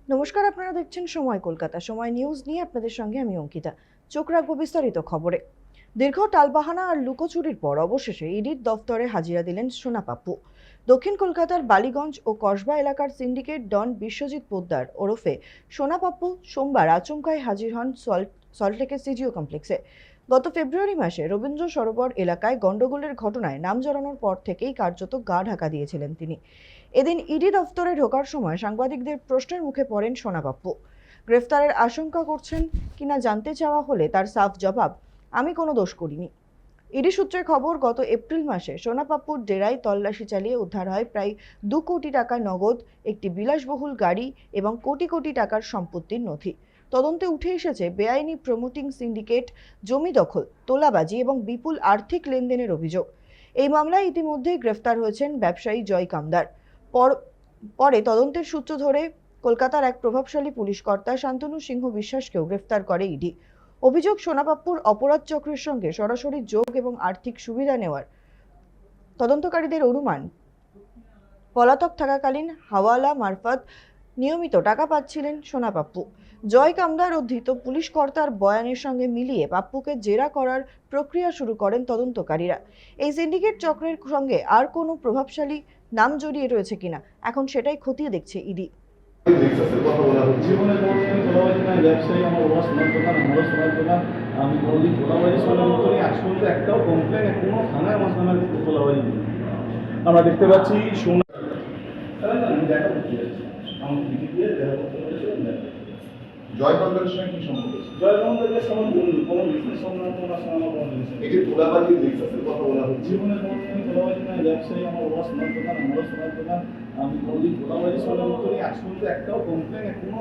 নমস্কার, আপনারা দেখছেন সময় কলকাতা। সময় নিউজ নিয়ে আপনাদের সঙ্গে আমি অঙ্কিতা। চোখ রাখবো বিস্তারিত খবরে। দীর্ঘ টালবাহানা আর লুকোচুরির পর অবশেষে ইডির দফতরে হাজিরা দিলেন সোনা পাপ্পু। দক্ষিণ কলকাতার বালিগঞ্জ ও কসবা এলাকার সিন্ডিকেট ডন বিশ্বজিৎ পোদ্দার ওরফে সোনা পাপ্পু সোমবার আচমকায় হাজির হন সল্টলেকের সিজিও কমপ্লেক্সে। গত ফেব্রুয়ারি মাসে রবীন্দ্র সরোবর এলাকায় গন্ডগোলের ঘটনায় নাম জড়ানোর পর থেকেই কার্যত গা ঢাকা দিয়েছিলেন তিনি। এদিন ইডি দফতরে ঢোকার সময় সাংবাদিকদের প্রশ্নের মুখে পড়েন সোনা পাপ্পু। গ্রেফতারের আশঙ্কা করছেন কিনা জানতে চাওয়া হলে তার সাফ জবাব, আমি কোনো দোষ করিনি। ইডি সূত্রে খবর, গত এপ্রিল মাসে সোনা পাপ্পুর ডেরায় তল্লাশি চালিয়ে উদ্ধার হয় প্রায় 2 কোটি টাকা নগদ, একটি বিলাসবহুল গাড়ি এবং কোটি কোটি টাকার সম্পত্তির নথি। তদন্তে উঠে এসেছে বেআইনি প্রমোটিং সিন্ডিকেট, জমি দখল, তোলাবাজি এবং বিপুল আর্থিক লেনদেনের অভিযোগ। এই মামলায় ইতিমধ্যেই গ্রেফতার হয়েছেন ব্যবসায়ী জয় কামদার। পরে তদন্তের সূত্র ধরে কলকাতার এক প্রভাবশালী পুলিশ কর্তা শান্তনু সিংহ বিশ্বাসকেও গ্রেফতার করে ইডি। অভিযোগ, সোনা পাপ্পুর অপরাধ চক্রের সঙ্গে সরাসরি যোগ এবং আর্থিক সুবিধা নেওয়ার। তদন্তকারীদের অনুমান, পলাতক থাকাকালীন হাওয়ালা মারফত নিয়মিত টাকা পাচ্ছিলেন সোনা পাপ্পু। জয় কামদার ও ধৃত পুলিশ কর্তার বয়ানের সঙ্গে মিলিয়ে পাপ্পুকে জেরা করার প্রক্রিয়া শুরু করেন তদন্তকারীরা। এই সিন্ডিকেট চক্রের সঙ্গে আর কোনো প্রভাবশালী নাম জড়িয়ে রয়েছে কিনা এখন সেটাই খতিয়ে দেখছে ইডি। জীবনে কোনোদিন তোলাবাজি নয়, ব্যবসায়ী আমার বাবা সোনার দোকান, আমারও সোনার দোকান। আমি কোনোদিন তোলাবাজি সোনার মতনই আজ পর্যন্ত একটাও কমপ্লেন কোনো থানায় আমার নামের তোলাবাজি নেই। আমরা দেখতে পাচ্ছি সোনা আমি দেখা করতে যাচ্ছি, আমাকে লিখে দিয়ে দেখা করতে বলেছিলেন। জয়কান্তের সঙ্গে কি সম্পর্ক? জয়কান্তের সঙ্গে বন্ধু, কোনো বিজনেস সংক্রান্ত না, শোনানো কোনো জিনিস এই যে তোলাবাজির রিস্ক আছে, কথা বলা হচ্ছে। জীবনে কোনোদিন তোলাবাজি নয়, ব্যবসায়ী আমার বাবা সোনার দোকান, আমারও সোনার দোকান। আমি কোনোদিন তোলাবাজি সোনার মতনই আজ পর্যন্ত একটাও কমপ্লেন কোনো